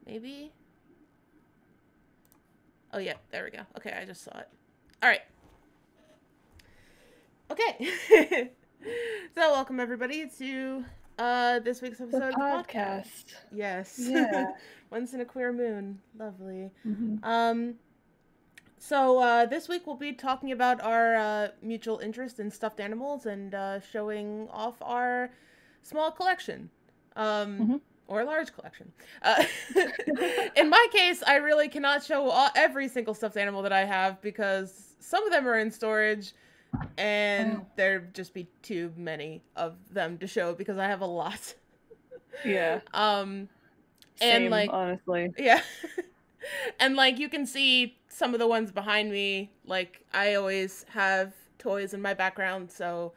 maybe? Oh, yeah, there we go. Okay, I just saw it. All right. Okay. So, welcome everybody to this week's The episode of the podcast. podcast. Yes. Yeah. Once in a queer moon. Lovely. Mm-hmm. So this week we'll be talking about our mutual interest in stuffed animals and showing off our small collection. Um, Mm-hmm. or a large collection. Uh, in my case, I really cannot show every single stuffed animal that I have because some of them are in storage and Oh, there'd just be too many of them to show because I have a lot. yeah. Um, and Same, like, honestly. yeah. And like you can see some of the ones behind me, like I always have toys in my background, so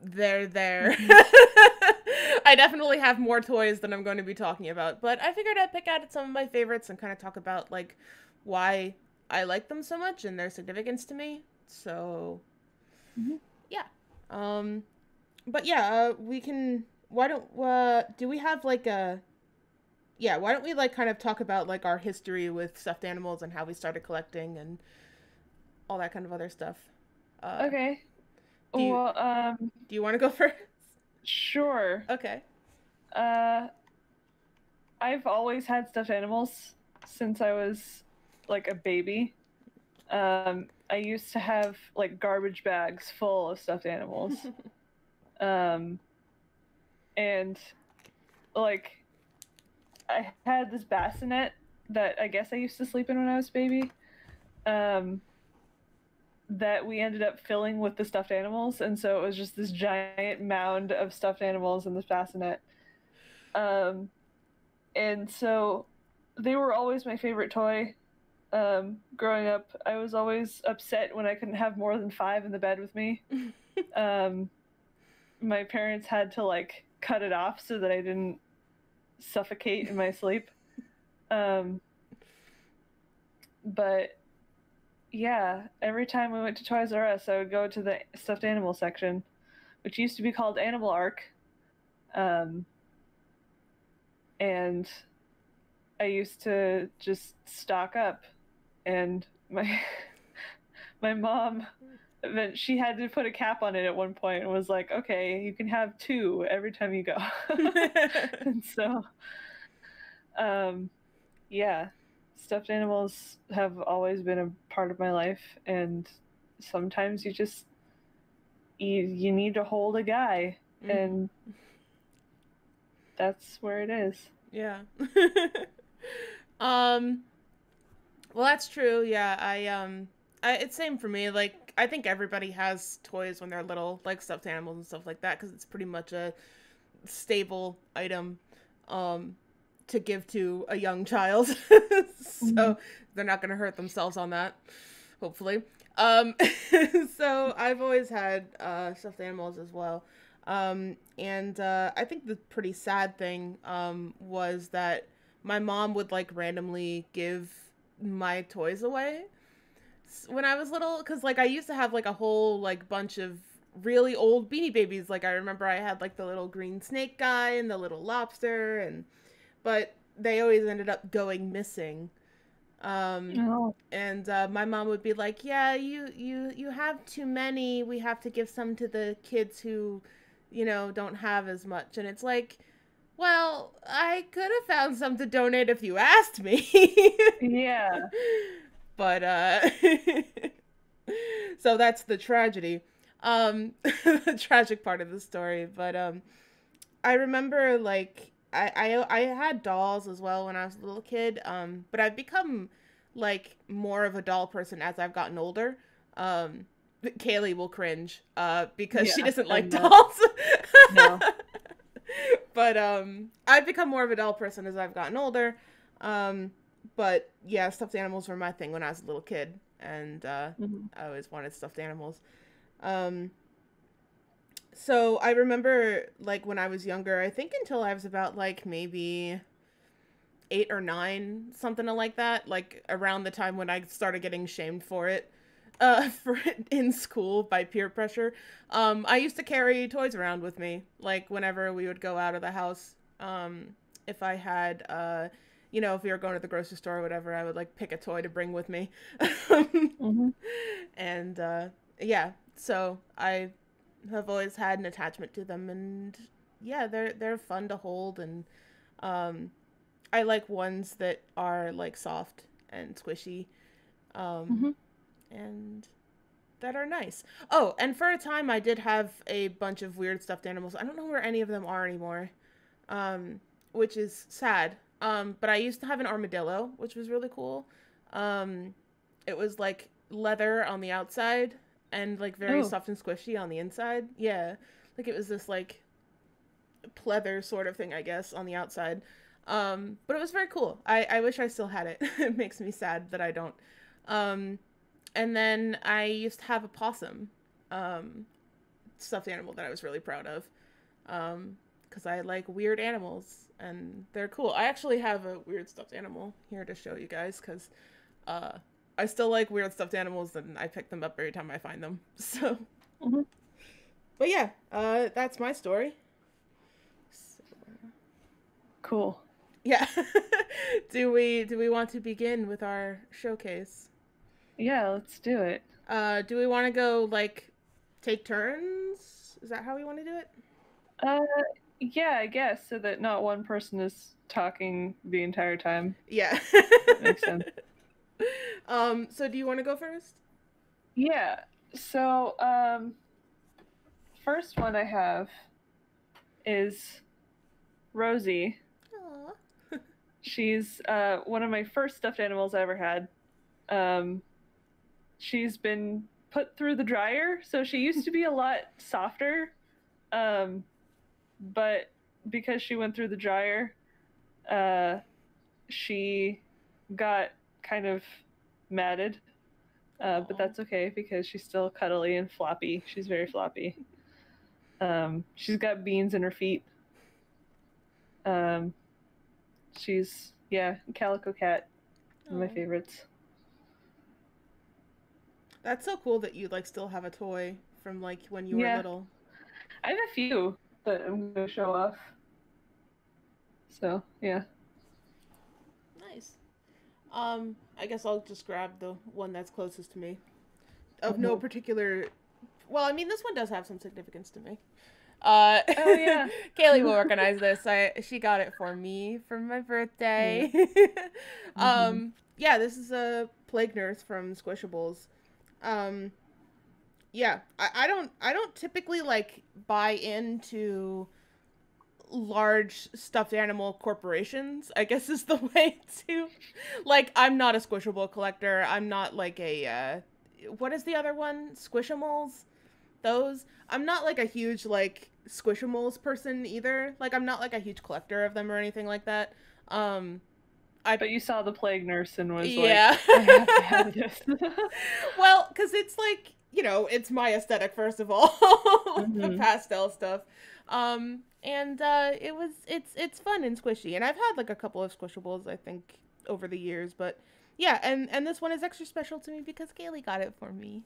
they're there. Mm-hmm. I definitely have more toys than I'm going to be talking about, but I figured I'd pick out some of my favorites and kind of talk about like why I like them so much and their significance to me. So, Mm-hmm. yeah. Um but yeah, we can why don't do we have like a yeah, why don't we like kind of talk about like our history with stuffed animals and how we started collecting and all that kind of other stuff. Uh, Okay. do you Well, do you want to go first? sure. Okay. Uh, I've always had stuffed animals since I was like a baby. I used to have like garbage bags full of stuffed animals. Um, and like I had this bassinet that I guess I used to sleep in when I was a baby. Um, that we ended up filling with the stuffed animals, and so it was just this giant mound of stuffed animals in this bassinet. Um, and so they were always my favorite toy. Growing up, I was always upset when I couldn't have more than 5 in the bed with me. Um, my parents had to like cut it off so that I didn't suffocate in my sleep. Um, but yeah, every time we went to Toys R Us, I would go to the stuffed animal section, which used to be called Animal Arc. Um, and I used to just stock up, and my my mom, she had to put a cap on it at one point and was like, "Okay, you can have 2 every time you go." And so, um, yeah, stuffed animals have always been a part of my life, and sometimes you need to hold a guy, and that's where it is. Yeah. um well, that's true. Yeah, it's same for me. Like I think everybody has toys when they're little, like stuffed animals and stuff like that cuz it's pretty much a stable item um to give to a young child. Mm-hmm. So they're not going to hurt themselves on that, hopefully. Um so I've always had stuffed animals as well. And I think the pretty sad thing was that my mom would like randomly give my toys away when I was little because like I used to have like a whole like bunch of really old Beanie Babies. Like I remember I had like the little green snake guy and the little lobster, and but they always ended up going missing. Um, Oh. and my mom would be like, "Yeah, you have too many. We have to give some to the kids who, don't have as much." And it's like, well, I could have found some to donate if you asked me. Yeah. But so that's the tragedy. The tragic part of the story. But I remember like I had dolls as well when I was a little kid. But I've become like more of a doll person as I've gotten older. Kayleigh will cringe because she Yeah, doesn't like I'm dolls. no. But I've become more of a doll person as I've gotten older. But yeah, stuffed animals were my thing when I was a little kid, and Mm-hmm. I always wanted stuffed animals. Um, so I remember like when I was younger, I think until I was about like maybe 8 or 9, something like that, like around the time when I started getting shamed for it. For in school by peer pressure. I used to carry toys around with me, like whenever we would go out of the house. if I had, you know, if we were going to the grocery store or whatever, I would like pick a toy to bring with me. Mm-hmm. And yeah, so I have always had an attachment to them, and yeah, they're fun to hold, and um, I like ones that are like soft and squishy, um, Mm-hmm. and that are nice. Oh, and for a time I did have a bunch of weird stuffed animals. I don't know where any of them are anymore, um, which is sad. But I used to have an armadillo, which was really cool. Um, it was like leather on the outside and like very Oh, soft and squishy on the inside. Yeah, like it was this like pleather sort of thing, I guess, on the outside. But it was very cool. I wish I still had it. It makes me sad that I don't. Um, and then I used to have a possum, um, stuffed animal that I was really proud of. Because I like weird animals and they're cool. I actually have a weird stuffed animal here to show you guys because uh, I still like weird stuffed animals and I pick them up every time I find them. So, mm-hmm. but yeah, that's my story. So, Cool. yeah. Do we want to begin with our showcase? Yeah, let's do it. Do we want to go like take turns? Is that how we want to do it? Uh, yeah, I guess, so that not one person is talking the entire time. Yeah. That makes sense. So do you want to go first? Yeah. So, first one I have is Rosie. Aw. She's one of my first stuffed animals I ever had. She's been put through the dryer, so she used to be a lot softer. But because she went through the dryer, she got kind of matted. But that's okay because she's still cuddly and floppy. She's very floppy. She's got beans in her feet. She's, yeah, Calico Cat, one of my Aw. favorites. That's so cool that you like still have a toy from like when you were Yeah, little. I have a few that I'm going to show off. So, yeah. Nice. I guess I'll just grab the one that's closest to me. Of no particular. Well, I mean, this one does have some significance to me. Oh, yeah. Kayleigh will recognize this. She got it for me for my birthday. Yeah, this is a plague nurse from Squishables. Yeah, I don't typically like buy into large stuffed animal corporations, I guess is the way to, like, I'm not a Squishable collector. I'm not like a what is the other one, Squishimals, those. I'm not like a huge like Squishimals person either. Like, I'm not like a huge collector of them or anything like that. But you saw the plague nurse and was Yeah. like, I have to have this. Well, because it's like, you know, it's my aesthetic first of all, the pastel stuff. And it's fun and squishy, and I've had like a couple of Squishables I think over the years, but yeah, and this one is extra special to me because Kayleigh got it for me.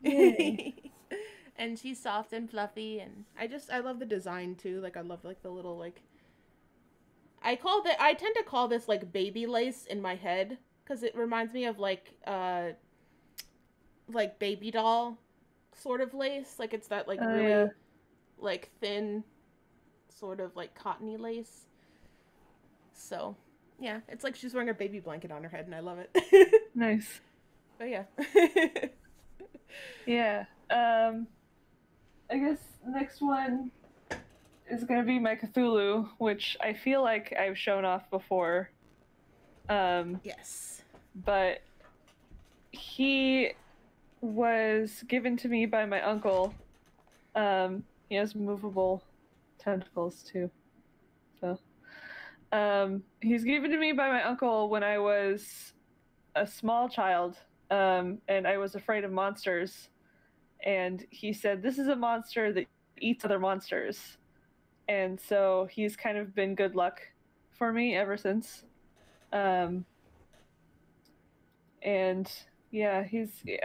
Yay. And she's soft and fluffy, and I love the design too. Like, I love like the little like, I tend to call this like baby lace in my head because it reminds me of like baby doll sort of lace. Like, it's that like really Yeah. like thin sort of like cottony lace. So yeah, it's like she's wearing a baby blanket on her head, and I love it. Nice. But yeah. Yeah. I guess next one is gonna be my Cthulhu, which I feel like I've shown off before. Yes. But he was given to me by my uncle. He has movable tentacles too. So, he's given to me by my uncle when I was a small child, and I was afraid of monsters. And he said, "This is a monster that eats other monsters." And so he's kind of been good luck for me ever since. And yeah,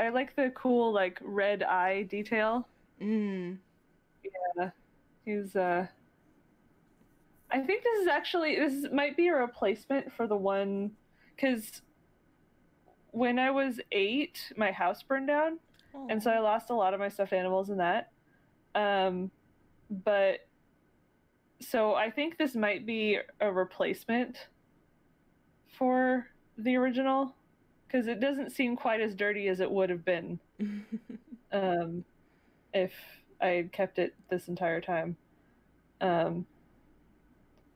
I like the cool like red eye detail. Mm. Yeah. He's I think this might be a replacement for the one, because when I was 8, my house burned down, and so I lost a lot of my stuffed animals in that. But so I think this might be a replacement for the original, because it doesn't seem quite as dirty as it would have been if I had kept it this entire time.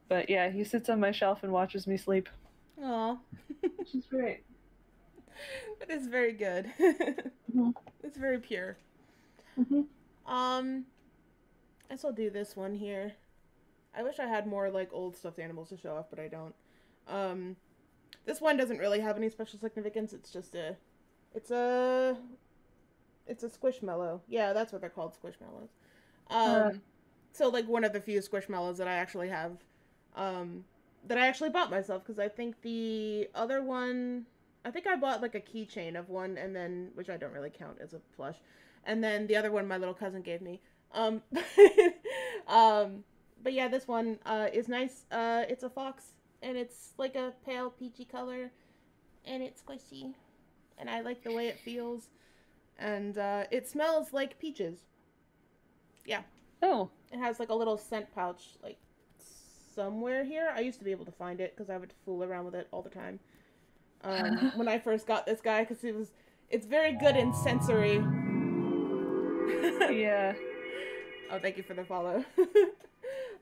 But yeah, he sits on my shelf and watches me sleep. Aw. Which is great. That is very good. It's very pure. I guess I'll do this one here. I wish I had more like old stuffed animals to show off, but I don't. This one doesn't really have any special significance. It's just it's a squishmallow. Yeah, that's what they're called, squishmallows. So like one of the few squishmallows that I actually have, that I actually bought myself, because I think the other one, I think I bought like a keychain of one, and then, which I don't really count as a plush, and then the other one my little cousin gave me. But yeah, this one is nice. It's a fox, and it's like a pale peachy color, and it's squishy, and I like the way it feels, and it smells like peaches. Yeah. Oh. It has like a little scent pouch, like somewhere here. I used to be able to find it because I would fool around with it all the time. When I first got this guy, because it's very good in sensory. Yeah. Oh, thank you for the follow.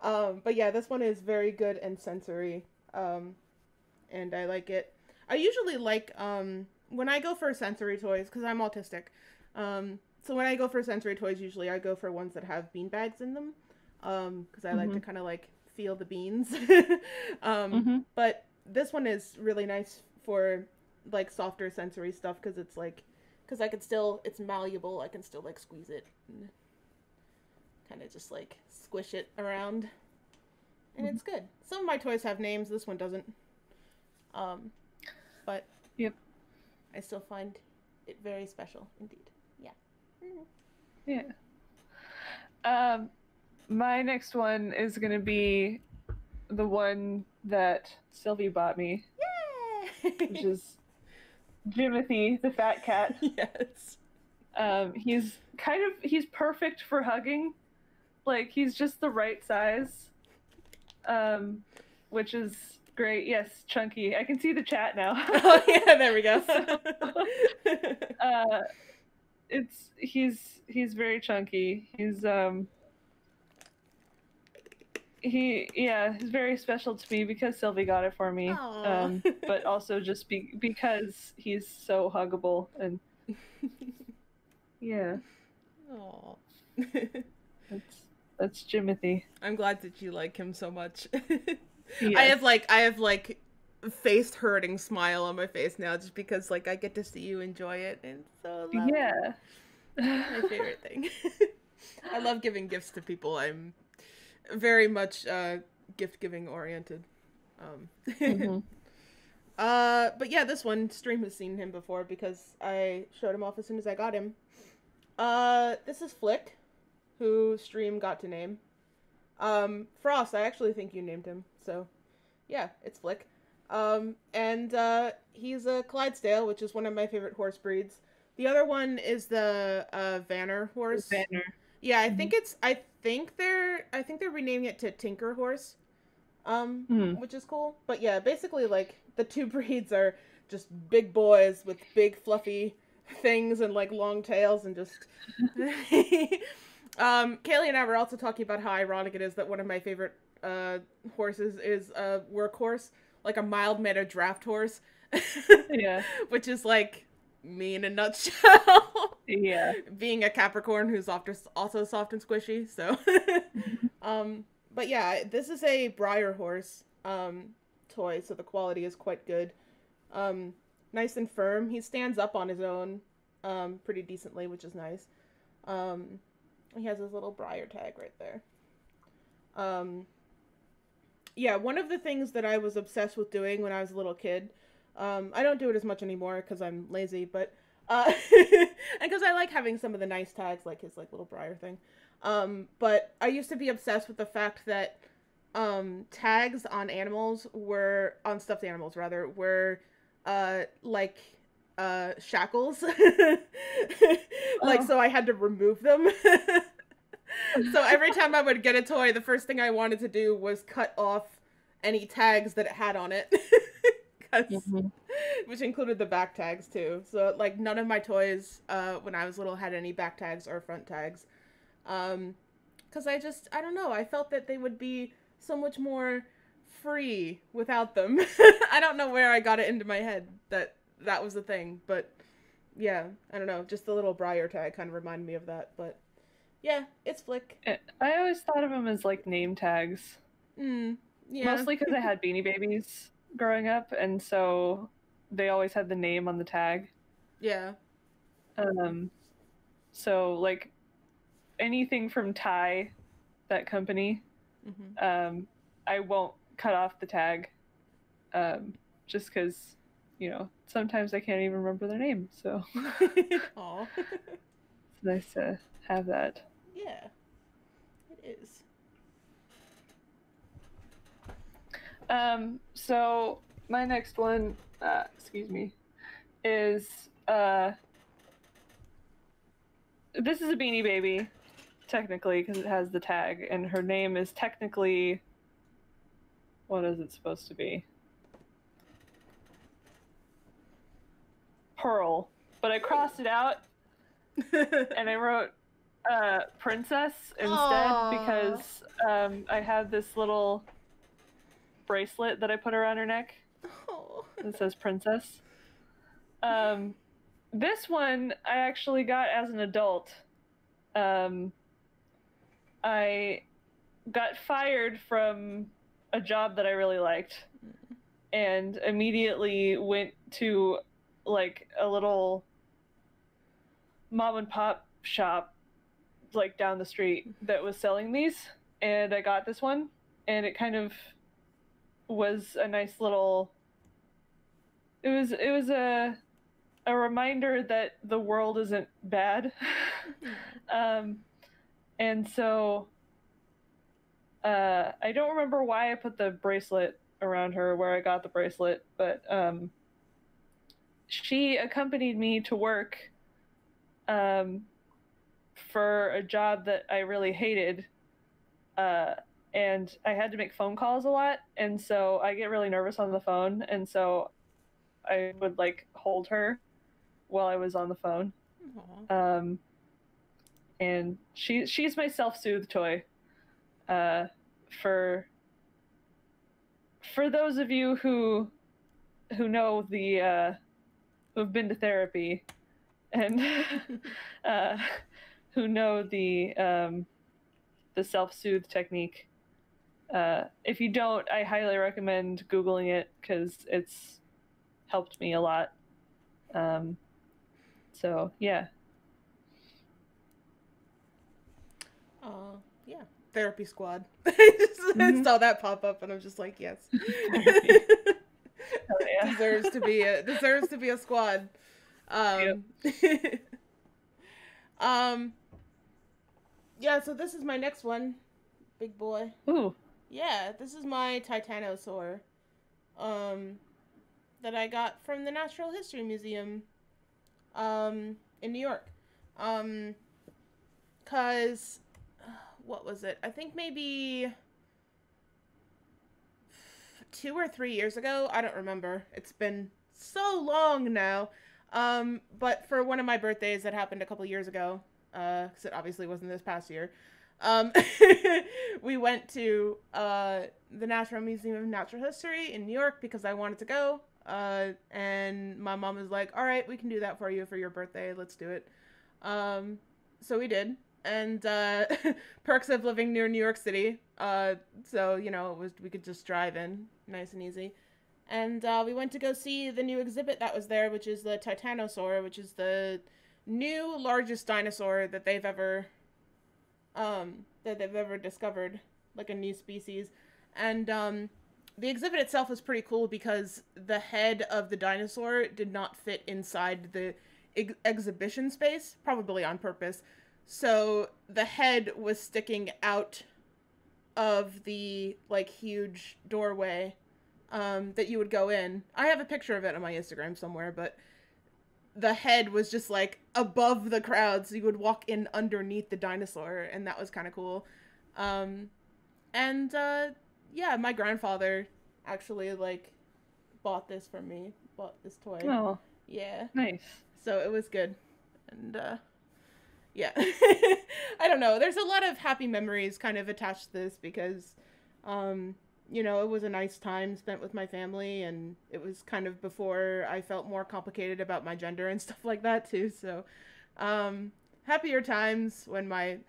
But yeah, this one is very good and sensory, and I like it. I usually like, when I go for sensory toys, because I'm autistic, so when I go for sensory toys, usually I go for ones that have bean bags in them, because I like to kind of like feel the beans. But this one is really nice for like softer sensory stuff, because it's like, because I can still, it's malleable, I can still like squeeze it and kind of just like squish it around, and it's good. Some of my toys have names, this one doesn't, but yep, I still find it very special indeed. Yeah. My next one is gonna be the one that Sylvie bought me. Yay! Which is Jimothy, the fat cat. Yes. He's perfect for hugging. Like, he's just the right size. Which is great. Yes, chunky. I can see the chat now. Oh yeah, there we go. He's very chunky. He's very special to me because Sylvie got it for me. But also just because he's so huggable, and yeah. Aww. That's Jimothy. I'm glad that you like him so much. Yes. I have face hurting smile on my face now, just because like I get to see you enjoy it, and so lovely. Yeah. My favorite thing. I love giving gifts to people. I'm very much gift giving oriented. But yeah, this one, Stream has seen him before because I showed him off as soon as I got him. This is Flick, who Stream got to name. Frost, I actually think you named him, so yeah, it's Flick. And he's a Clydesdale, which is one of my favorite horse breeds. The other one is the Vanner horse. Vanner. Yeah, I think they're renaming it to Tinker Horse, which is cool. But yeah, basically like the two breeds are just big boys with big fluffy things and like long tails, and just Kayleigh and I were also talking about how ironic it is that one of my favorite horses is a workhorse, like a mild-mannered draft horse. Yeah. Which is like me in a nutshell. Yeah. Being a Capricorn who's also soft and squishy, so. But yeah, this is a Briar horse toy, so the quality is quite good. Nice and firm. He stands up on his own pretty decently, which is nice. He has his little Briar tag right there. Yeah, one of the things that I was obsessed with doing when I was a little kid, I don't do it as much anymore because I'm lazy, but and because I like having some of the nice tags, like his like little Briar thing. But I used to be obsessed with the fact that tags on animals were, on stuffed animals rather, were like shackles. Like, Oh. so I had to remove them. So every time I would get a toy, the first thing I wanted to do was cut off any tags that it had on it. 'Cause, Mhm. which included the back tags too. So like none of my toys when I was little had any back tags or front tags. Because I don't know, I felt that they would be so much more free without them. I don't know where I got it into my head that that was the thing, but yeah, I don't know, just the little Briar tag kind of reminded me of that, but yeah, it's Flick. I always thought of them as like name tags, Yeah. mostly because I had Beanie Babies growing up, and so they always had the name on the tag. Yeah. Um, so like anything from Ty, that company, Mm-hmm. I won't cut off the tag, just because, sometimes I can't even remember their name. So Aw. it's nice to have that. Yeah, it is. So my next one, excuse me, is this is a Beanie Baby, technically, because it has the tag, and her name is technically, what is it supposed to be? Pearl, but I crossed it out and I wrote Princess instead. Aww. Because I had this little bracelet that I put around her neck Oh. that says Princess. This one I actually got as an adult. I got fired from a job that I really liked and immediately went to like a little mom and pop shop like down the street that was selling these, and I got this one, and it kind of was a nice little, it was a reminder that the world isn't bad. And so I don't remember why I put the bracelet around her, where I got the bracelet, but she accompanied me to work for a job that I really hated, and I had to make phone calls a lot, and so I get really nervous on the phone, and so I would like hold her while I was on the phone. And she's my self-soothe toy. For those of you who know the who've been to therapy and who know the self-soothe technique. If you don't, I highly recommend Googling it because it's helped me a lot. So yeah. Yeah. Therapy squad. I just saw that pop up and I'm just like, yes. Oh, yeah. deserves to be a squad. Yep. Yeah, so this is my next one, big boy. Ooh. Yeah, this is my Titanosaur. That I got from the Natural History Museum in New York. Cause what was it? I think maybe 2 or 3 years ago. I don't remember. It's been so long now. But for one of my birthdays that happened a couple years ago, because it obviously wasn't this past year, we went to the National Museum of Natural History in New York because I wanted to go. And my mom was like, all right, we can do that for you for your birthday. Let's do it. So we did. And perks of living near New York City. So, we could just drive in nice and easy. And we went to go see the new exhibit that was there, which is the Titanosaur, which is the new largest dinosaur that they've ever discovered, like a new species. And the exhibit itself was pretty cool because the head of the dinosaur did not fit inside the exhibition space, probably on purpose. So the head was sticking out of the, like, huge doorway that you would go in. I have a picture of it on my Instagram somewhere, but the head was just, like, above the crowd, so you would walk in underneath the dinosaur, and that was kind of cool. Yeah, my grandfather actually, like, bought this toy. Oh, Yeah. nice. So it was good. And, yeah. I don't know. There's a lot of happy memories kind of attached to this because, you know, it was a nice time spent with my family, and it was kind of before I felt more complicated about my gender and stuff like that too. So, happier times when my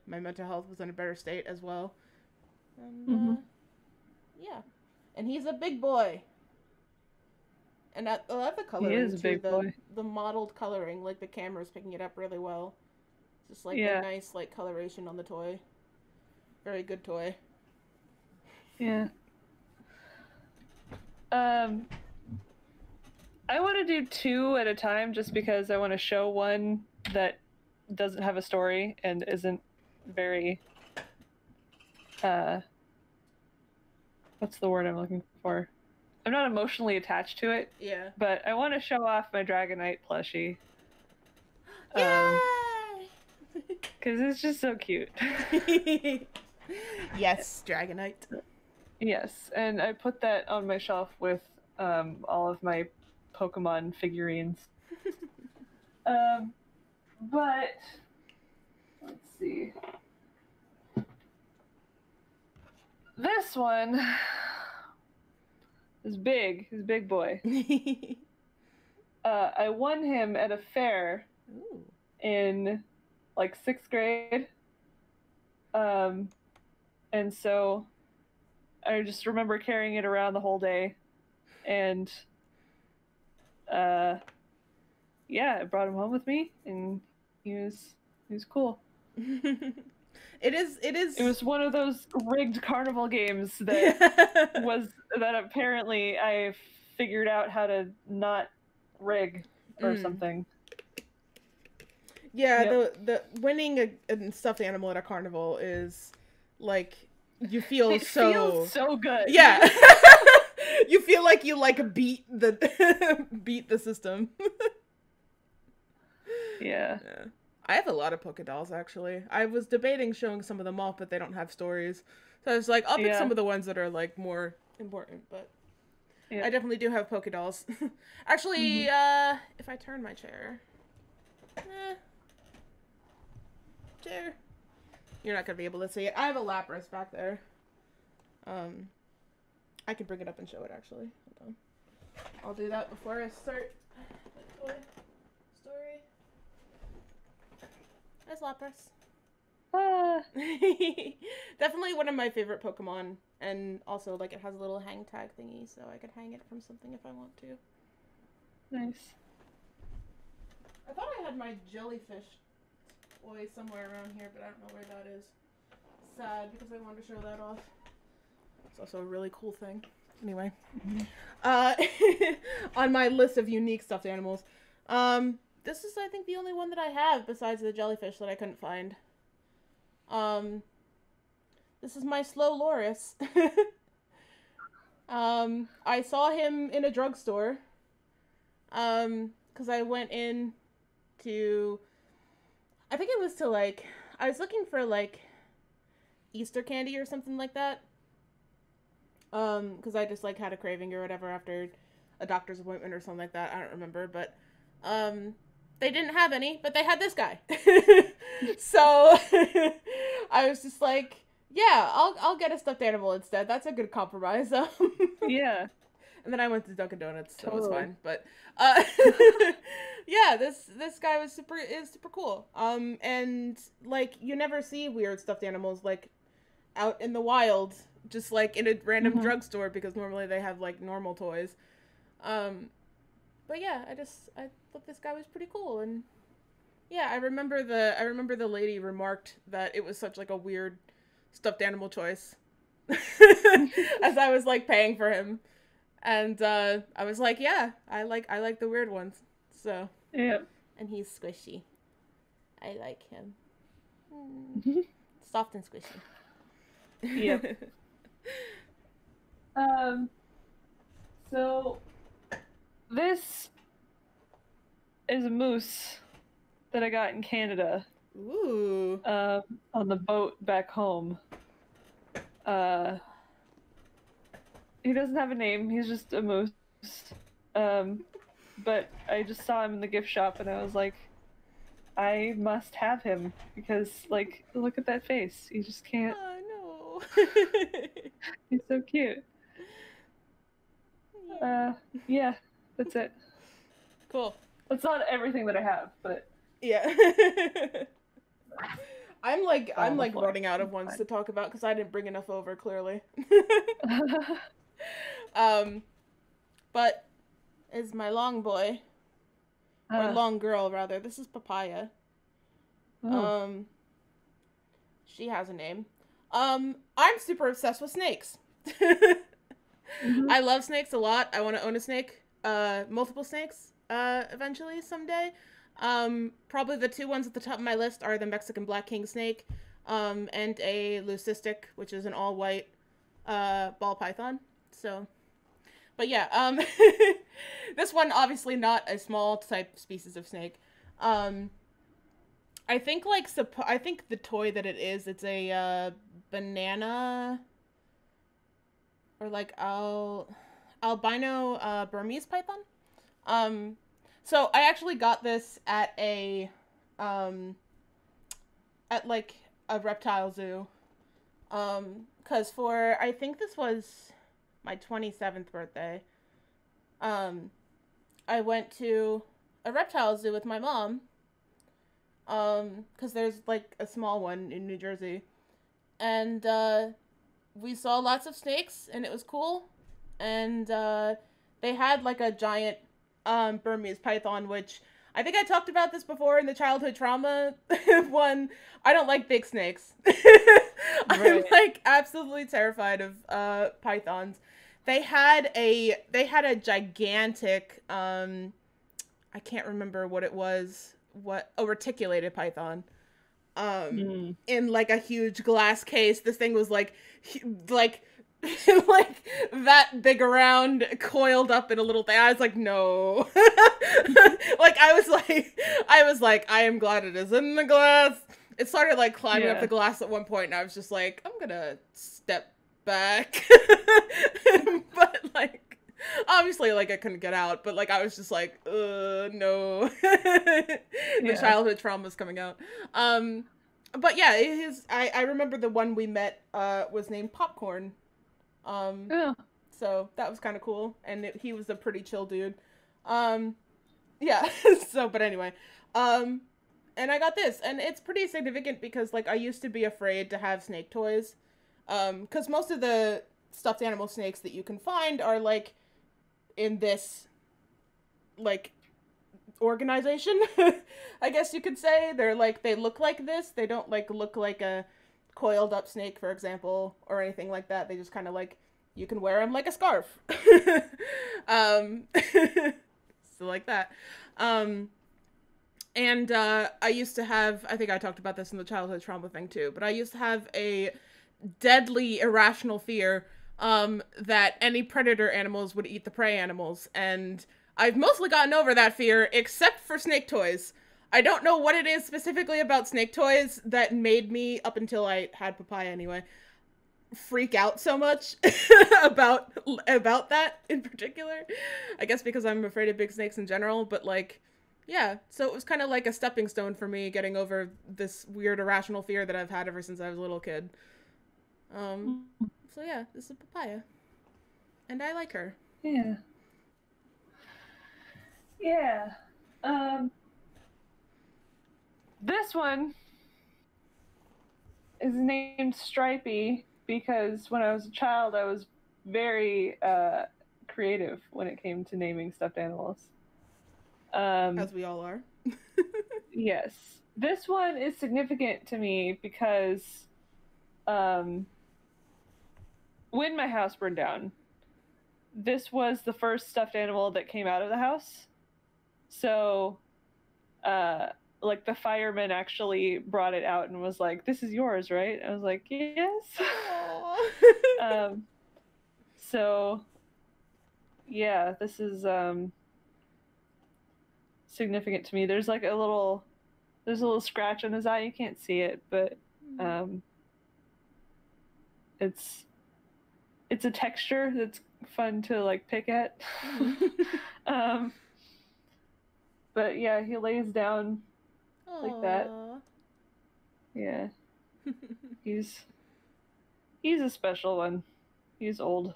mental health was in a better state as well. And, yeah. And he's a big boy. And I love the coloring, he is a too. big boy. The mottled coloring, like the camera's picking it up really well. Just like the nice, like, coloration on the toy. Very good toy. Yeah. I want to do 2 at a time just because I want to show one that doesn't have a story and isn't very, what's the word I'm looking for? I'm not emotionally attached to it. Yeah. But I want to show off my Dragonite plushie. Yay! Because it's just so cute. Yes, Dragonite. Yes, and I put that on my shelf with all of my Pokemon figurines. But let's see. This one is big. He's a big boy. I won him at a fair in like 6th grade. And so I just remember carrying it around the whole day. And yeah, I brought him home with me, and he was cool. It was one of those rigged carnival games that apparently I figured out how to not rig or something. Yeah, the winning a stuffed animal at a carnival is like you feel it feels so good. Yeah. You feel like you like beat the system. Yeah. I have a lot of Poké Dolls, actually. I was debating showing some of them off, but they don't have stories. So I was like, I'll pick some of the ones that are, like, more important, but I definitely do have Poké Dolls. Actually, if I turn my chair... Chair. You're not gonna be able to see it. I have a Lapras back there. I can bring it up and show it, actually. Hold on. I'll do that before I start my toy story. There's Lapras. Definitely one of my favorite Pokemon, and also, like, it has a little hang tag thingy, so I could hang it from something if I want to. Nice. I thought I had my jellyfish toy somewhere around here, but I don't know where that is. Sad, because I wanted to show that off. It's also a really cool thing. Anyway. On my list of unique stuffed animals. This is, I think, the only one that I have besides the jellyfish that I couldn't find. This is my slow Loris. I saw him in a drugstore. Because I went in to... I think it was to, like... I was looking for, like, Easter candy or something like that. Because I just, like, had a craving or whatever after a doctor's appointment or something like that. I don't remember, but, they didn't have any, but they had this guy. So, I was just like, yeah, I'll get a stuffed animal instead. That's a good compromise. Yeah. And then I went to Dunkin' Donuts, so it was fine. But, yeah, this guy is super cool. And, like, you never see weird stuffed animals, like, out in the wild, just, like, in a random drugstore, because normally they have, like, normal toys. But yeah, I thought this guy was pretty cool, and yeah, I remember the lady remarked that it was such, like, a weird stuffed animal choice. As I was, like, paying for him. And, I was like, yeah, I like the weird ones, so. Yeah. And he's squishy. I like him. Soft and squishy. Yep. So this is a moose that I got in Canada. Ooh. On the boat back home. He doesn't have a name. He's just a moose. But I just saw him in the gift shop, and I was like, I must have him because, like, look at that face. You just can't. Oh no. He's so cute. Yeah, that's it. Cool. That's not everything that I have, but yeah. I'm like running out of ones to talk about because I didn't bring enough over, clearly. But is my long boy, or long girl rather. This is Papaya. Oh. She has a name. I'm super obsessed with snakes. I love snakes a lot. I want to own a snake. Multiple snakes. Eventually, someday. Probably the two ones at the top of my list are the Mexican black king snake, and a leucistic, which is an all-white, ball python. So, but yeah, this one obviously not a small type species of snake. I think I think the toy that it is, it's a banana or like albino Burmese python. So I actually got this at like a reptile zoo. 'Cause for I think this was my 27th birthday. I went to a reptile zoo with my mom. 'Cause there's like a small one in New Jersey. And we saw lots of snakes and it was cool. And they had like a giant Burmese python, which I think I talked about this before in the childhood trauma one. I don't like big snakes. I'm like absolutely terrified of pythons. They had a gigantic I can't remember what it was, a reticulated python. In like a huge glass case. This thing was like like that big around, coiled up in a little thing. I was like, no. Like I was like, I am glad it is in the glass. It started like climbing up the glass at one point, and I was just like, I'm gonna step back. But like, obviously, like I couldn't get out, but like I was just like, no. The childhood trauma is coming out. But yeah, I remember the one we met was named Popcorn. So that was kind of cool, and he was a pretty chill dude. Yeah. So, but anyway, and I got this, and it's pretty significant because like I used to be afraid to have snake toys, because most of the stuffed animal snakes that you can find are like in this like organization. I guess you could say they're like, they look like this. They don't like look like a coiled up snake, for example, or anything like that. They just kind of like, you can wear them like a scarf. So like that. And I used to have, I think I talked about this in the childhood trauma thing too, but I used to have a deadly irrational fear that any predator animals would eat the prey animals, and I've mostly gotten over that fear, except for snake toys. I don't know what it is specifically about snake toys that made me, up until I had Papaya anyway, freak out so much about that in particular. I guess because I'm afraid of big snakes in general, but like, yeah, so it was kind of like a stepping stone for me getting over this weird irrational fear that I've had ever since I was a little kid. So yeah, this is Papaya. And I like her. Yeah. Yeah. This one is named Stripy because when I was a child, I was very creative when it came to naming stuffed animals. As we all are. Yes. This one is significant to me because when my house burned down, this was the first stuffed animal that came out of the house. So, like, the fireman actually brought it out and was like, "This is yours, right?" I was like, "Yes." So yeah, this is significant to me. There's like a little scratch on his eye. You can't see it, but it's a texture that's fun to like pick at. But yeah, he lays down like that. Yeah. He's a special one. He's old.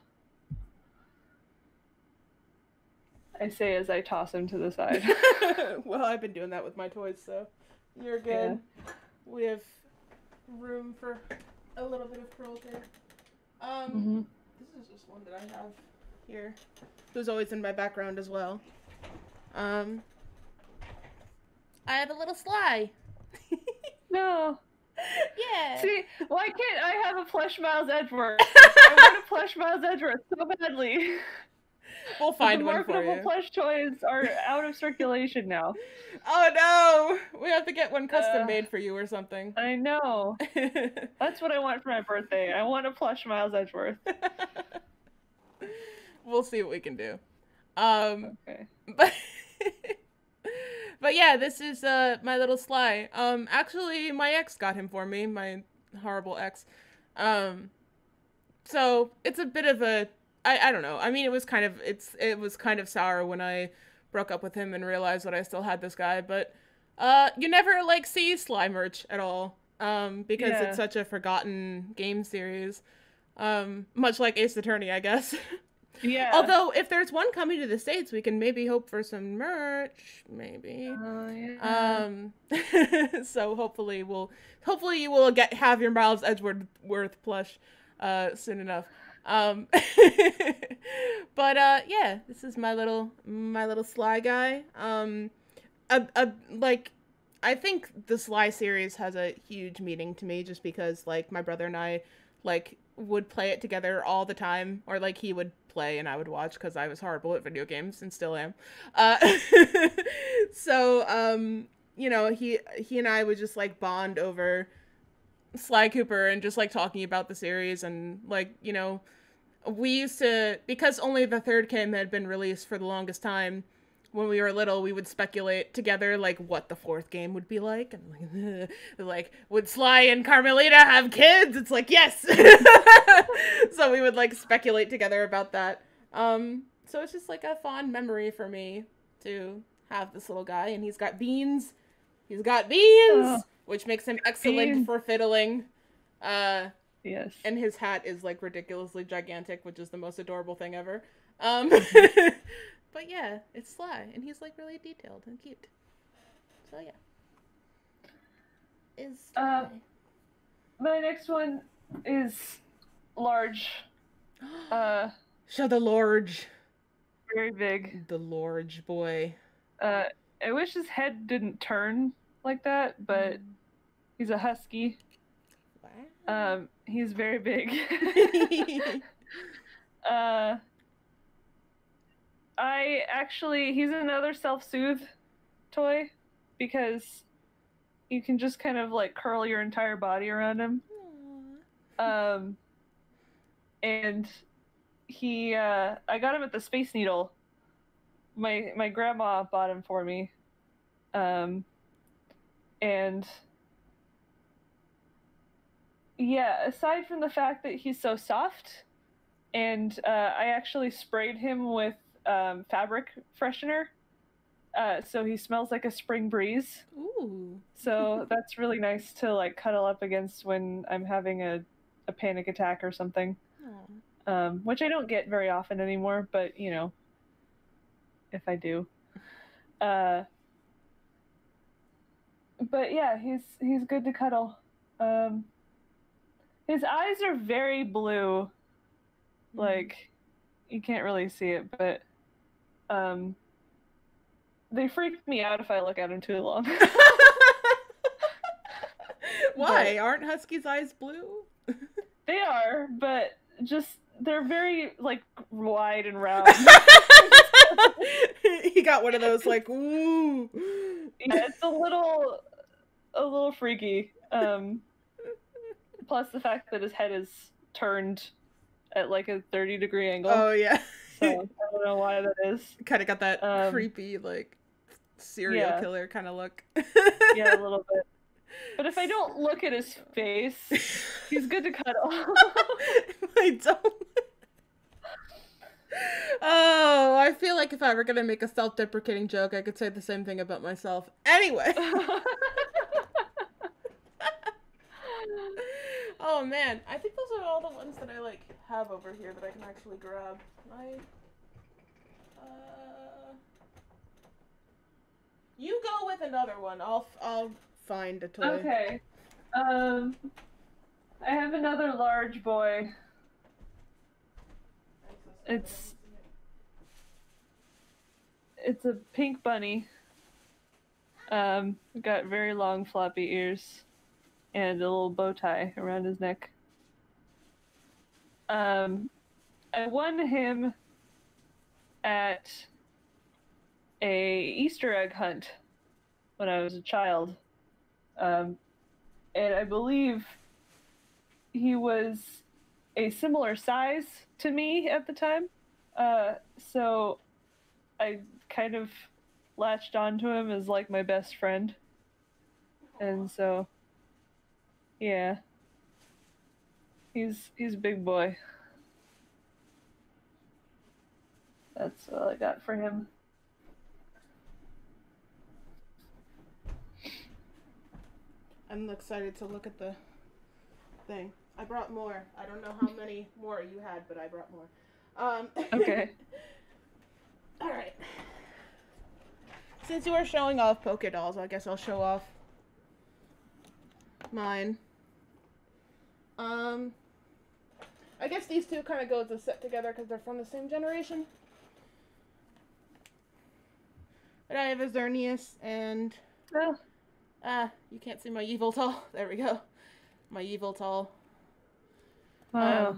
I say as I toss him to the side. Well, I've been doing that with my toys, so you're good. Yeah. We have room for a little bit of cruelty. This is just one that I have here. Who's always in my background as well. I have a little Sly. No. Yeah. See, why can't I have a plush Miles Edgeworth? I want a plush Miles Edgeworth so badly. We'll find one for you. The marketable plush toys are out of circulation now. Oh no! We have to get one custom made for you or something. I know. That's what I want for my birthday. I want a plush Miles Edgeworth. We'll see what we can do. Okay. But yeah, this is my little Sly. Actually, my ex got him for me. My horrible ex. So it's a bit of a. I don't know. I mean, it was kind of sour when I broke up with him and realized that I still had this guy. But you never like see Sly merch at all because it's such a forgotten game series. Much like Ace Attorney, I guess. Yeah. Although if there's one coming to the States, we can maybe hope for some merch. Maybe. Oh yeah. So hopefully you will have your Miles Edgeworth plush soon enough. But yeah, this is my little Sly guy. Like, I think the Sly series has a huge meaning to me just because like my brother and I like would play it together all the time, or like he would play and I would watch because I was horrible at video games and still am. So you know, he and I would just like bond over Sly Cooper and just like talking about the series, and like, you know, we used to, because only the third game had been released for the longest time when we were little, we would speculate together like what the fourth game would be like, and like would Sly and Carmelita have kids? It's like, yes. So we would like speculate together about that. So it's just like a fond memory for me to have this little guy, and he's got beans. Which makes him excellent for fiddling. Yes. And his hat is like ridiculously gigantic, which is the most adorable thing ever. But yeah, it's Sly, and he's like really detailed and cute. So yeah. Is Sly. My next one is large. Show the large. Very big. The large boy. I wish his head didn't turn like that, but he's a husky. Wow. He's very big. He's another self-soothe toy because you can just kind of like curl your entire body around him. Aww. And I got him at the Space Needle. My grandma bought him for me. And yeah, aside from the fact that he's so soft, and I actually sprayed him with fabric freshener, so he smells like a spring breeze. Ooh. So that's really nice to like cuddle up against when I'm having a panic attack or something. Which I don't get very often anymore, but you know, if I do. But yeah, he's good to cuddle. His eyes are very blue. Like, you can't really see it, but they freak me out if I look at him too long. Why? Aren't Husky's eyes blue? They are, but just they're very like wide and round. He got one of those like, ooh. Yeah, it's a little freaky. Plus the fact that his head is turned at like a 30-degree angle. Oh yeah. So I don't know why that is. Kind of got that creepy like serial killer kind of look. Yeah, a little bit. But if I don't look at his face, he's good to cuddle. I don't. Oh, I feel like if I were gonna make a self-deprecating joke, I could say the same thing about myself. Anyway. Oh man, I think those are all the ones that I like have over here that I can actually grab. You go with another one. I'll find a toy. Okay. I have another large boy. It's a pink bunny. Got very long floppy ears and a little bow tie around his neck. I won him at a Easter egg hunt when I was a child. And I believe he was a similar size to me at the time. So I kind of latched onto him as like my best friend. And so, yeah. He's a big boy. That's all I got for him. I'm excited to look at the thing. I brought more. I don't know how many more you had, but I brought more. Okay. All right. Since you are showing off Poke Dolls, I guess I'll show off mine. I guess these two kind of go as a set together because they're from the same generation. But I have a Xerneas and... you can't see my Yveltal. There we go. My Yveltal. Wow.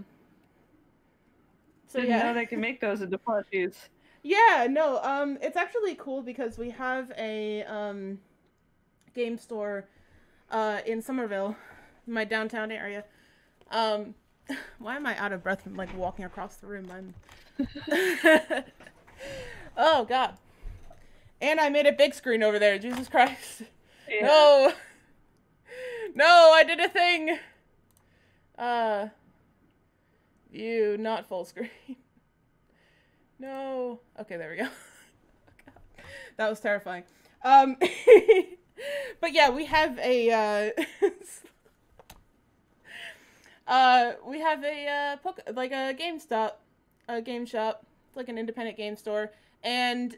So Didn't know they can make those into plushies. Yeah, no, it's actually cool because we have a, game store, in Somerville, my downtown area. Why am I out of breath from, like, walking across the room? Oh, God. And I made a big screen over there, Jesus Christ. Yeah. No! No, I did a thing! View, not full screen. No. Okay, there we go. That was terrifying. But yeah, we have a, we have a, like a GameStop, a game shop, like an independent game store, and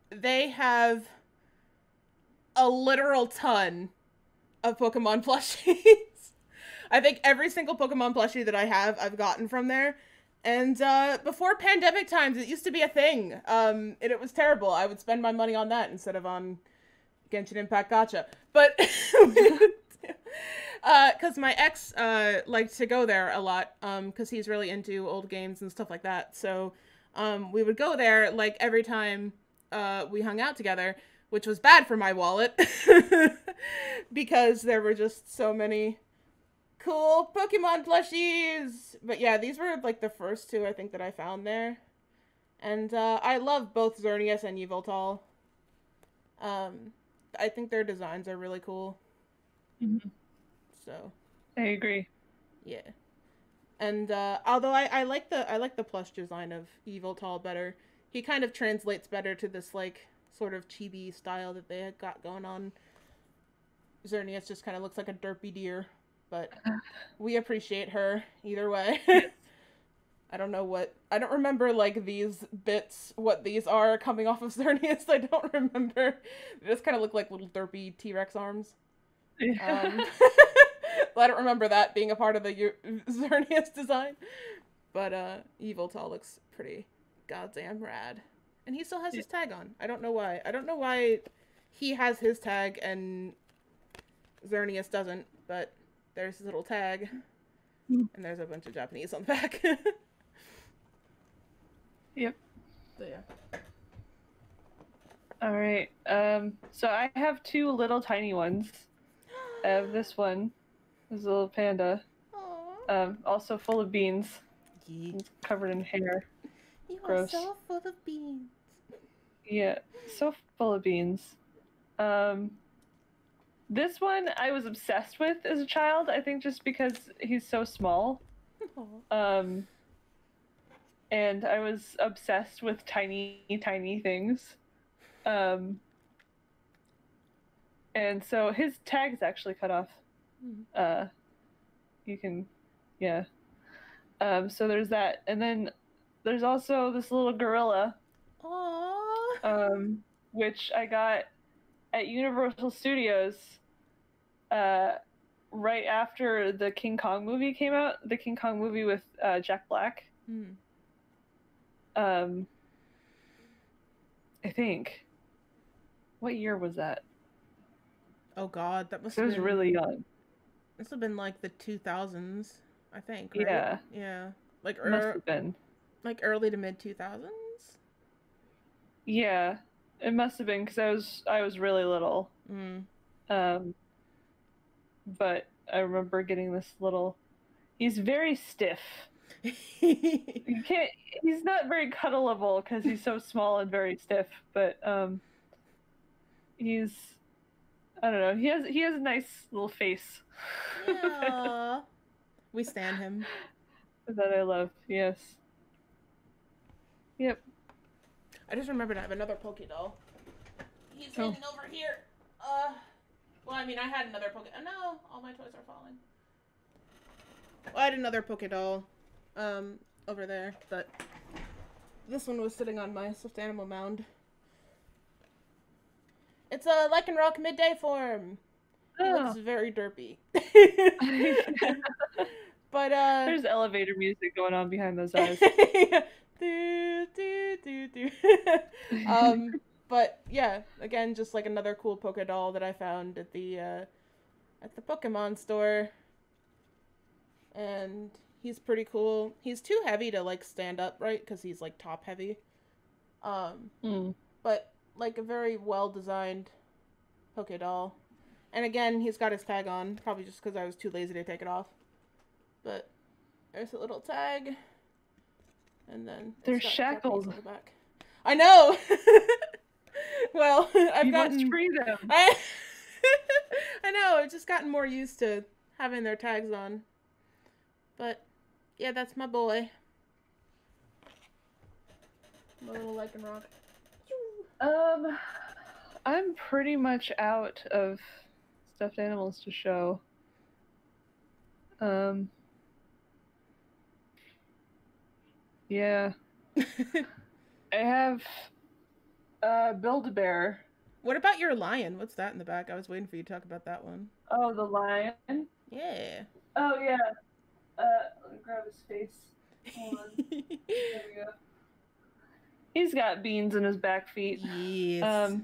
they have a literal ton of Pokemon plushies. I think every single Pokemon plushie that I have, I've gotten from there. And before pandemic times, it used to be a thing. And it was terrible. I would spend my money on that instead of on Genshin Impact Gacha. But because my ex liked to go there a lot, because he's really into old games and stuff like that. So we would go there like every time we hung out together, which was bad for my wallet because there were just so many cool Pokemon plushies. But yeah, these were like the first two I think that I found there. And I love both Xerneas and Yveltal. I think their designs are really cool. Mm-hmm. So I agree. Yeah. And although I like the plush design of Yveltal better. He kind of translates better to this like sort of chibi style that they had got going on. Xerneas just kind of looks like a derpy deer. But we appreciate her either way. I don't don't remember, like, these bits, what these are coming off of Xerneas. I don't remember. They just kind of look like little derpy T-Rex arms. I don't remember that being a part of the Xerneas design. But, Yveltal looks pretty goddamn rad. And he still has his tag on. I don't know why. I don't know why he has his tag and Xerneas doesn't, but... There's his little tag, and there's a bunch of Japanese on the back. Yep. So, yeah. Alright, so I have two little tiny ones. I have this one. This little panda. Also full of beans. Yeet. Covered in hair. You Gross. are so full of beans. Yeah, so full of beans. This one I was obsessed with as a child, I think just because he's so small. And I was obsessed with tiny, tiny things. And so his tag is actually cut off. You can, yeah. So there's that. And then there's also this little gorilla. Aww. Which I got at Universal Studios right after the King Kong movie came out. The King Kong movie with Jack Black. I think. What year was that? Oh god, that must I have was been really young. This would have been like the 2000s, I think, right? Yeah. Yeah. Like Must have been. Like early to mid 2000s? Yeah. It must have been because I was really little. But I remember getting this little. He's very stiff. You can't. He's not very cuddleable because he's so small and very stiff. But he's. I don't know. He has a nice little face. Yeah. We stand him. That I love. Yes. Yep. I just remembered I have another Poke Doll. He's hidden over here. Well, I mean, I had another Poke. Oh, no, all my toys are falling. Well, I had another Poke Doll, over there, but this one was sitting on my stuffed animal mound. It's a Lycanroc midday form. He looks very derpy. But there's elevator music going on behind those eyes. But yeah, again, just like another cool Poke Doll that I found at the Pokemon store. And he's pretty cool. He's too heavy to like stand up, right? Because he's like top heavy. But like a very well designed Poke Doll. And again, he's got his tag on, probably just because I was too lazy to take it off. But there's a little tag. And then they're shackled. On the back. I know. Well, I've gotten freedom. I know. I've just gotten more used to having their tags on. But yeah, that's my boy. My little Lycanroc. I'm pretty much out of stuffed animals to show. Yeah. I have Build-A-Bear. What about your lion? What's that in the back? I was waiting for you to talk about that one. Oh, the lion? Yeah. Oh, yeah. Let me grab his face. Hold on. There we go. He's got beans in his back feet. Yes.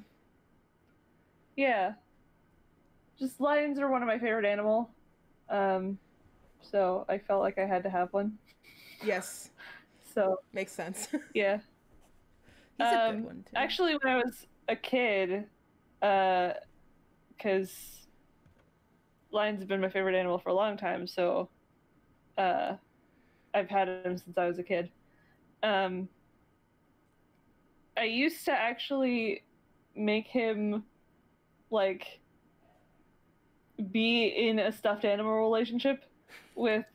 Yeah. Just lions are one of my favorite animal. So I felt like I had to have one. Yes. So makes sense. Yeah. He's a good one too. Actually, when I was a kid, because lions have been my favorite animal for a long time, so I've had him since I was a kid. I used to actually make him like be in a stuffed animal relationship with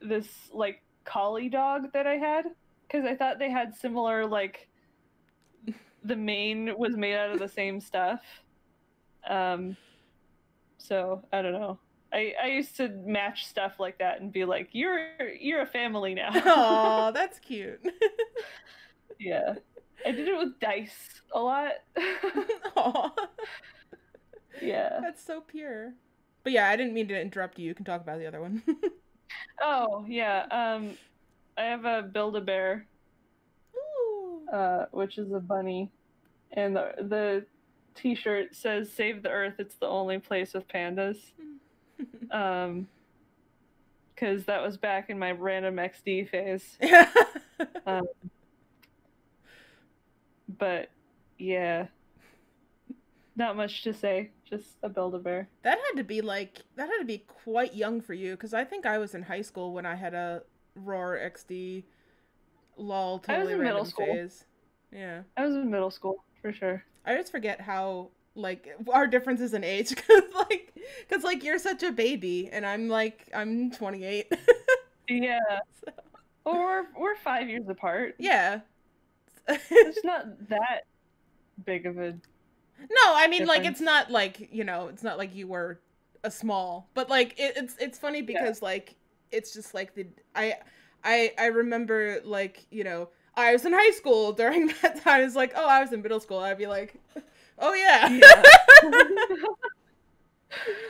this like collie dog that I had, because I thought they had similar, like the mane was made out of the same stuff. So I don't know. I used to match stuff like that and be like, you're a family now. Aw, that's cute. Yeah. I did it with dice a lot. Aw. Yeah. That's so pure. But yeah, I didn't mean to interrupt you. You can talk about the other one. Oh, yeah. I have a Build-A-Bear. Ooh. Which is a bunny. And the t-shirt says, "Save the Earth, it's the only place with pandas." Because that was back in my random XD phase. But yeah, not much to say. just a Build-A-Bear. That had to be quite young for you, because I think I was in high school when I had a Roar XD lol totally random phase. Yeah. I was in middle school, for sure. I just forget how, like, our differences in age, because you're such a baby, and I'm 28. Yeah. So. Well, we're 5 years apart. Yeah. It's not that big of a No, I mean, difference. like, it's not like, you know, it's not like you were a small, but, like, it's funny because, like, it's just, like, I remember, like, you know, I was in high school during that time. It's like, oh, I was in middle school. I'd be like, oh, yeah.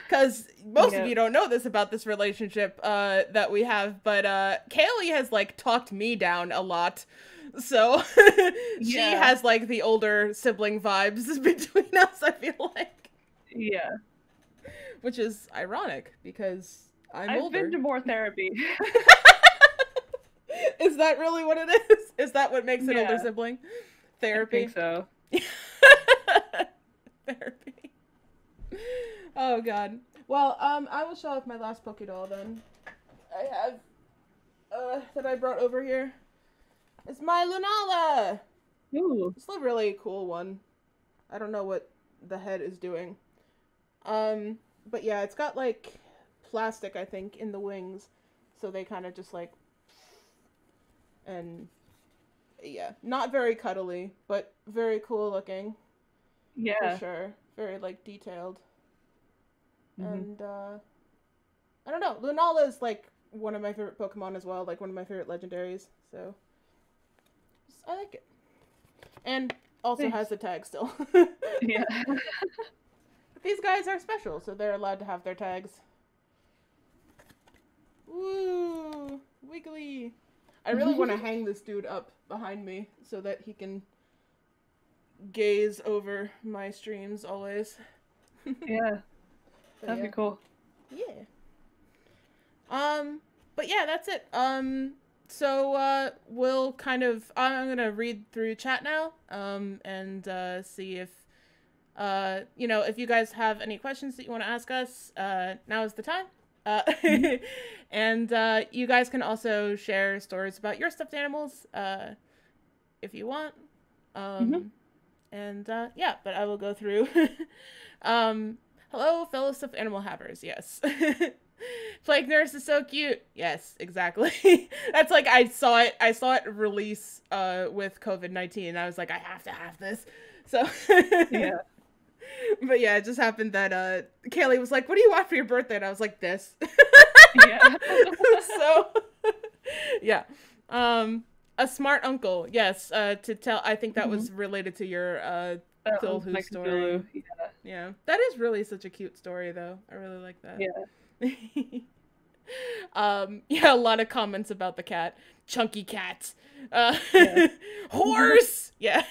Because most of you don't know this about this relationship that we have, but Kayleigh has, like, talked me down a lot. So she has, like, the older sibling vibes between us, I feel like. Yeah. Which is ironic, because I've older. Been to more therapy. Is that really what it is? Is that what makes an older sibling? Therapy? I think so. Therapy. Oh, God. Well, I will show off my last Doll then. I have, that I brought over here. It's my Lunala! Ooh. It's a really cool one. I don't know what the head is doing. But yeah, it's got, like, plastic, I think, in the wings. So they kind of just, like... And... Yeah. Not very cuddly, but very cool looking. Yeah. For sure. Very, like, detailed. Mm-hmm. And, I don't know. Lunala is, like, one of my favorite Pokemon as well. Like, one of my favorite legendaries. So... I like it. And also has the tag still. Yeah. These guys are special, so they're allowed to have their tags. Woo! Wiggly! I really want to hang this dude up behind me so that he can gaze over my streams always. Yeah. That'd be cool. Yeah. But yeah, that's it. So, we'll kind of, I'm gonna read through chat now, and, see if, you know, if you guys have any questions that you want to ask us, now is the time. And, you guys can also share stories about your stuffed animals, if you want. And, yeah, but I will go through. Hello, fellow stuffed animal havers, yes. Plague Nurse is so cute. Yes, exactly. That's like, I saw it release with COVID-19, and I was like, I have to have this. So yeah. But yeah, it just happened that Kayleigh was like, what do you want for your birthday? And I was like, this. Yeah. So yeah. A smart uncle, yes, to tell, I think that was related to your Cthulhu story. Yeah. Yeah. That is really such a cute story though. I really like that. Yeah. Yeah, a lot of comments about the cat. Chunky cat. Horse! Yeah.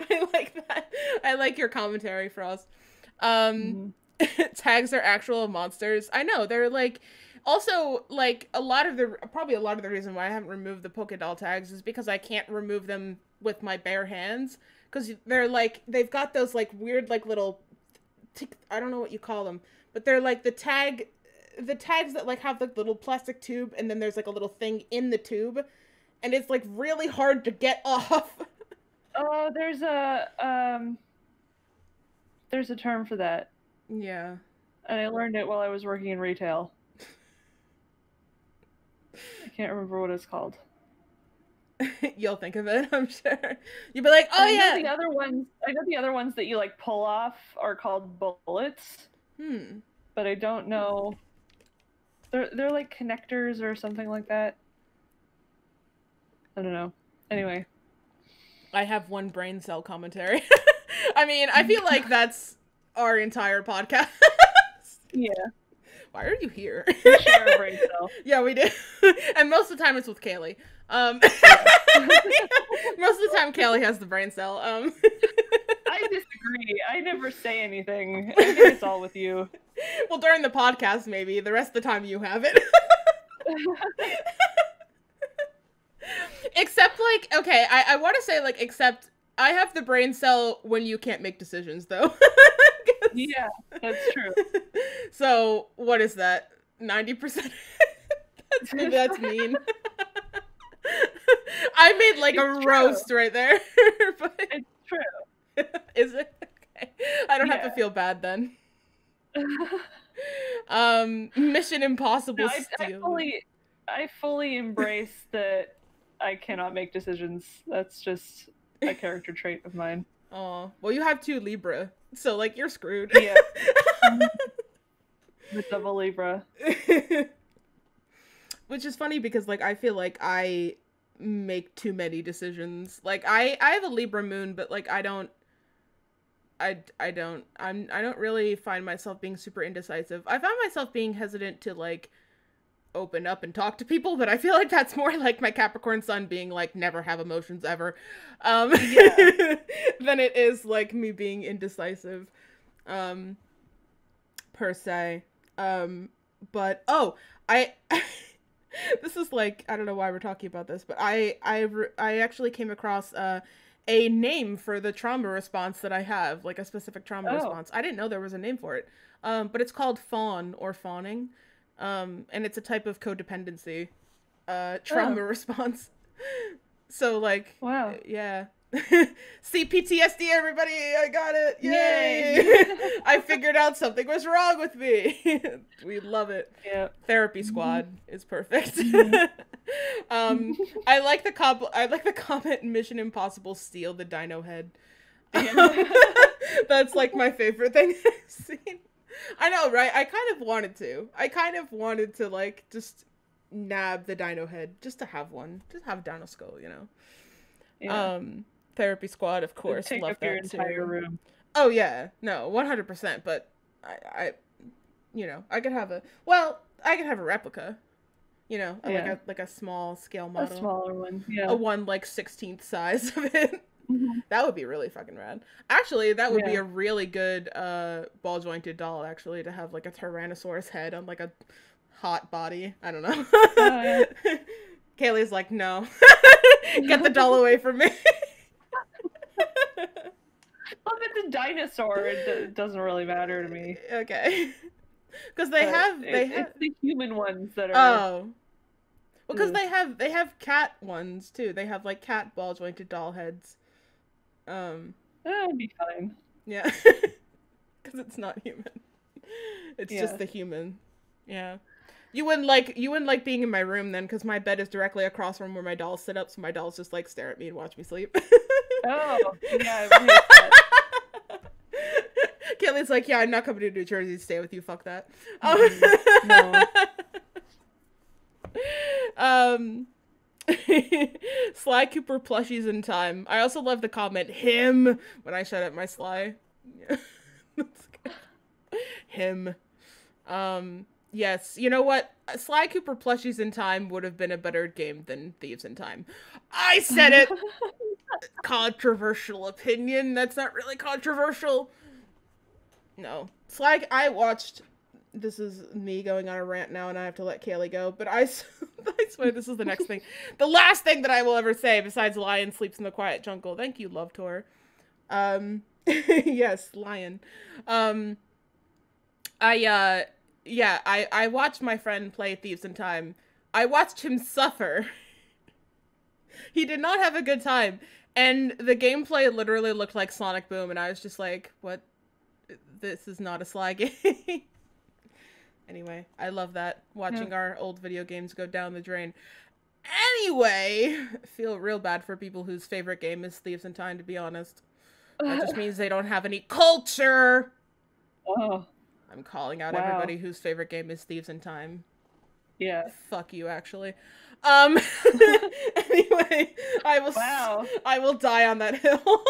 I like that. I like your commentary, Frost. Tags are actual monsters. I know, they're like, also, like, probably a lot of the reason why I haven't removed the Doll tags is because I can't remove them with my bare hands. Because they're like, they've got those, like, weird, like, little, I don't know what you call them. But they're like the tags that like have the little plastic tube, and then there's like a little thing in the tube, and it's like really hard to get off. Oh, there's a term for that. Yeah. And I learned it while I was working in retail. I can't remember what it's called. You'll think of it, I'm sure. You'll be like, oh yeah. I know the other ones that you like pull off are called bullets. But I don't know. They're like connectors or something like that. I don't know. Anyway. I have one brain cell commentary. I mean, I feel like that's our entire podcast. Yeah. Why are you here? We share a brain cell. Yeah, we do. And most of the time it's with Kayleigh. Most of the time Kayleigh has the brain cell. I disagree. I never say anything. I think it's all with you. Well, during the podcast, maybe. The rest of the time you have it. Except, like, okay, I want to say, like, except I have the brain cell when you can't make decisions, though. Yeah, that's true. So what is that? 90%? That's mean. I made like It's a true. roast right there. But It's true. is it? Okay. I don't have to Yeah. feel bad then. Mission Impossible No, Steel. I fully embrace that I cannot make decisions. That's just a character trait of mine. Oh, well, you have 2 Libra, so like you're screwed. Yeah. The double Libra. Which is funny because like I feel like I make too many decisions. Like I have a Libra moon, but like I don't really find myself being super indecisive. I found myself being hesitant to like open up and talk to people, but I feel like that's more like my Capricorn sun being like never have emotions ever than it is like me being indecisive per se. But I this is like, I don't know why we're talking about this, but I actually came across a name for the trauma response that I have, like a specific trauma response. I didn't know there was a name for it. But it's called fawn or fawning. And it's a type of codependency trauma response. So like, wow. Yeah. See, PTSD, everybody, I got it. Yay! I figured out something was wrong with me. We love it. Yeah. Therapy squad is perfect. I like the comment Mission Impossible steal the dino head. That's like my favorite thing I've seen. I know, right? I kind of wanted to like just nab the dino head just to have one. Just have a dino skull, you know. Yeah. Therapy squad, of course. Take love up your that entire too. room. Oh yeah, no, 100%. But I, you know, I could have a replica. You know, like a small scale model, a smaller one, yeah, a 1/16th size of it. That would be really fucking rad. Actually, that would be a really good ball jointed doll. Actually, to have like a Tyrannosaurus head on like a hot body. I don't know. Kayleigh's like, no, get the doll away from me. Well, if it's a dinosaur, it doesn't really matter to me. Okay. Because they have it's the human ones that are. Oh. Well, because they have cat ones too. They have like cat ball jointed doll heads. That would be fine. Yeah. Because it's not human. It's just the human. Yeah. You wouldn't like being in my room then, because my bed is directly across from where my dolls sit up, so my dolls just like stare at me and watch me sleep. Oh, yeah, I hate that. Kayleigh's like, yeah, I'm not coming to New Jersey to stay with you. Fuck that. No. Sly Cooper plushies in time. I also love the comment him when I shut up my Sly. Yeah. That's good. Him. Yes, you know what? Sly Cooper plushies in time would have been a better game than Thieves in Time. I said it! Controversial opinion. That's not really controversial. No. I watched... This is me going on a rant now, and I have to let Kayleigh go, but I swear this is the next thing. The last thing that I will ever say, besides Lion sleeps in the quiet jungle. Thank you, Love Tour. Yes, Lion. I watched my friend play Thieves in Time. I watched him suffer. He did not have a good time. And the gameplay literally looked like Sonic Boom, and I was just like, what? This is not a Sly game. Anyway, I love that. Watching our old video games go down the drain. Anyway, I feel real bad for people whose favorite game is Thieves in Time, to be honest. That just means they don't have any culture. Oh. I'm calling out everybody whose favorite game is Thieves in Time. Yeah. Fuck you, actually. Anyway, I will die on that hill.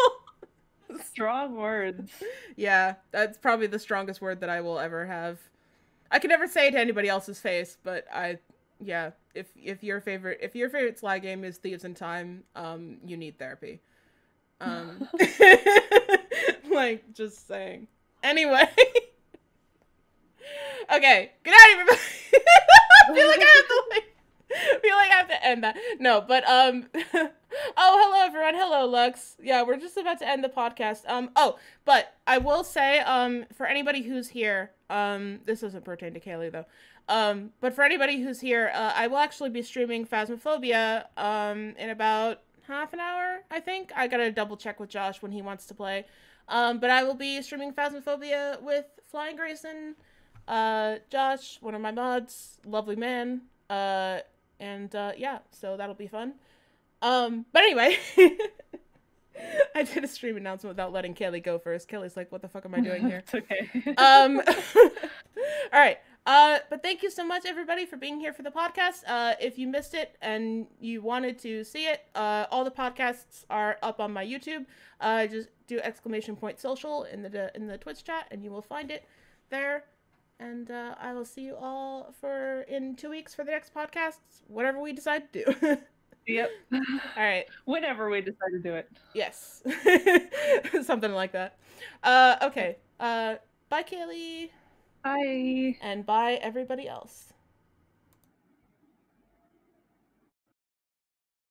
Strong words. Yeah, that's probably the strongest word that I will ever have. I can never say it to anybody else's face, but if your favorite Sly game is Thieves in Time, you need therapy. Like, just saying. Anyway. Okay, good night, everybody. I feel like I have to end that. No, but oh, hello everyone. Hello, Lux. Yeah, we're just about to end the podcast. Oh, but I will say, for anybody who's here, this doesn't pertain to Kayleigh though. But for anybody who's here, I will actually be streaming Phasmophobia, in about half an hour, I think. I gotta double check with Josh when he wants to play. But I will be streaming Phasmophobia with Flying Grayson, Josh, one of my mods, lovely man, yeah, so that'll be fun. But anyway, I did a stream announcement without letting Kayleigh go first. Kayleigh's like, what the fuck am I doing here? It's okay. All right. But thank you so much, everybody, for being here for the podcast. If you missed it and you wanted to see it, all the podcasts are up on my YouTube. Just do !social in the Twitch chat, and you will find it there. And I will see you all in 2 weeks for the next podcast, whatever we decide to do. Yep. All right. Whenever we decide to do it. Yes. Something like that. Okay. Bye, Kayleigh. Bye. And bye, everybody else.